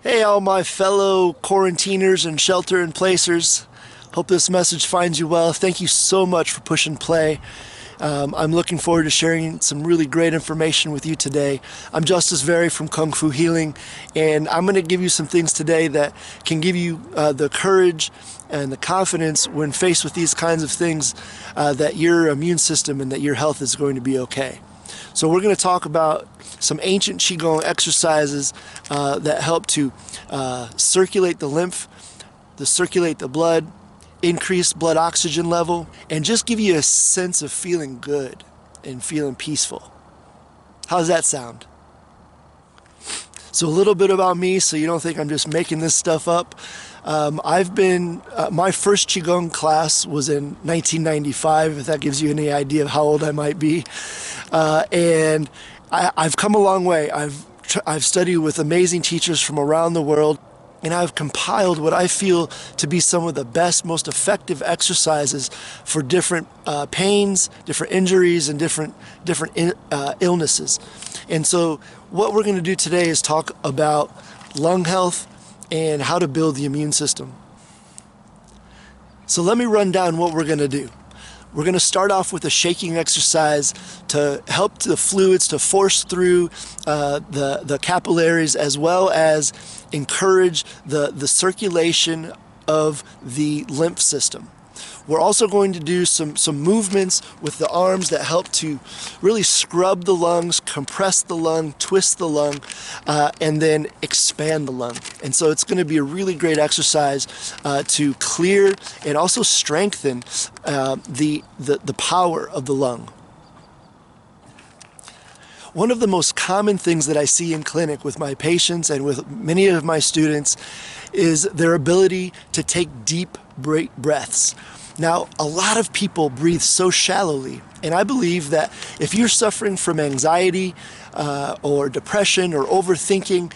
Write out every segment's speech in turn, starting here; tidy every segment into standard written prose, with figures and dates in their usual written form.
Hey, all my fellow quarantiners and shelter-in-placers. Hope this message finds you well. Thank you so much for pushing play. I'm looking forward to sharing some really great information with you today. I'm Justice Very from Kung Fu Healing, and I'm going to give you some things today that can give you the courage and the confidence when faced with these kinds of things that your immune system and that your health is going to be okay. So we're going to talk about some ancient Qigong exercises that help to circulate the lymph, to circulate the blood, increase blood oxygen level, and just give you a sense of feeling good and feeling peaceful. How does that sound? So a little bit about me, so you don't think I'm just making this stuff up. My first Qigong class was in 1995, if that gives you any idea of how old I might be. And I've come a long way. I've studied with amazing teachers from around the world, and I've compiled what I feel to be some of the best, most effective exercises for different pains, different injuries, and different illnesses. And so what we're going to do today is talk about lung health and how to build the immune system. So let me run down what we're going to do. We're going to start off with a shaking exercise to help the fluids to force through the capillaries, as well as encourage the circulation of the lymph system. We're also going to do some movements with the arms that help to really scrub the lungs, compress the lung, twist the lung, and then expand the lung. And so it's going to be a really great exercise to clear and also strengthen the power of the lung. One of the most common things that I see in clinic with my patients and with many of my students is their ability to take deep breaths. Now, a lot of people breathe so shallowly, and I believe that if you're suffering from anxiety or depression or overthinking,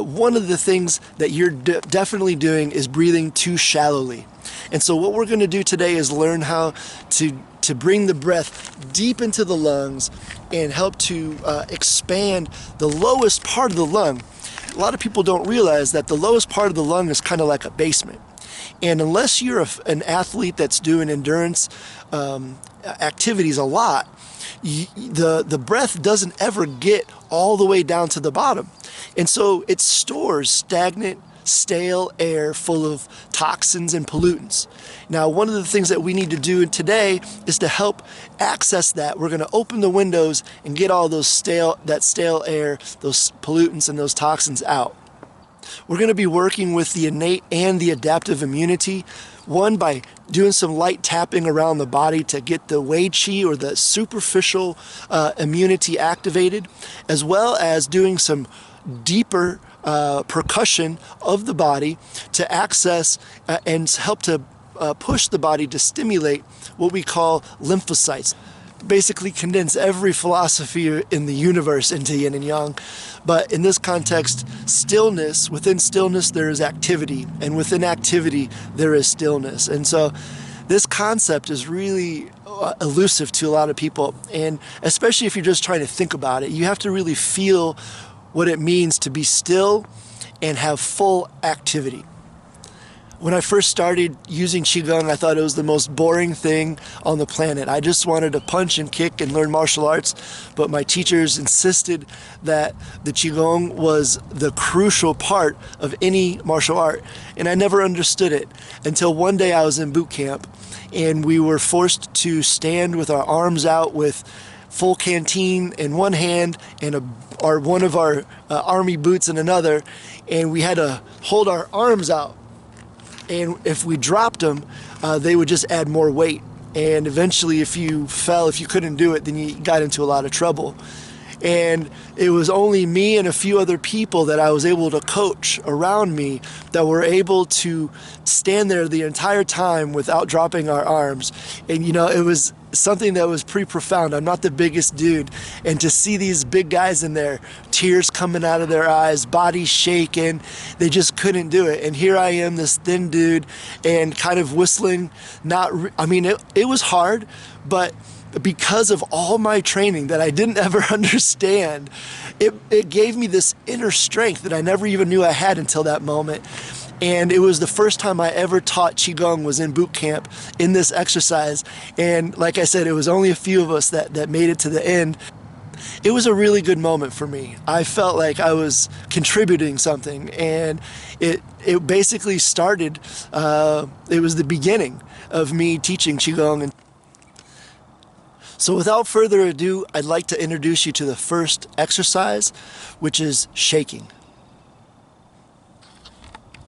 one of the things that you're definitely doing is breathing too shallowly. And so what we're going to do today is learn how to bring the breath deep into the lungs and help to expand the lowest part of the lung. A lot of people don't realize that the lowest part of the lung is kind of like a basement. And unless you're an athlete that's doing endurance activities a lot, the breath doesn't ever get all the way down to the bottom. And so it stores stagnant, stale air full of toxins and pollutants. Now, one of the things that we need to do today is to help access that. We're going to open the windows and get all those stale air, those pollutants and those toxins out. We're going to be working with the innate and the adaptive immunity, one by doing some light tapping around the body to get the Wei Qi or the superficial immunity activated, as well as doing some deeper percussion of the body to access and help to push the body to stimulate what we call lymphocytes. Basically condense every philosophy in the universe into yin and yang. But in this context, stillness, within stillness there is activity, and within activity there is stillness. And so this concept is really elusive to a lot of people, and especially if you're just trying to think about it, you have to really feel what it means to be still and have full activity. When I first started using Qigong, I thought it was the most boring thing on the planet. I just wanted to punch and kick and learn martial arts, but my teachers insisted that the Qigong was the crucial part of any martial art, and I never understood it until one day I was in boot camp, and we were forced to stand with our arms out with full canteen in one hand and one of our army boots in another, and we had to hold our arms out. And if we dropped them, they would just add more weight. And eventually, if you fell, if you couldn't do it, then you got into a lot of trouble. And it was only me and a few other people that I was able to coach around me that were able to stand there the entire time without dropping our arms. And you know, it was something that was pretty profound. I'm not the biggest dude, and to see these big guys in there, tears coming out of their eyes, bodies shaking, they just couldn't do it. And here I am, this thin dude, and kind of whistling. It was hard, but because of all my training that I didn't ever understand, it gave me this inner strength that I never even knew I had until that moment. And it was the first time I ever taught Qigong was in boot camp in this exercise. And like I said, it was only a few of us that made it to the end. It was a really good moment for me. I felt like I was contributing something, and it basically started, it was the beginning of me teaching Qigong. So without further ado, I'd like to introduce you to the first exercise, which is shaking.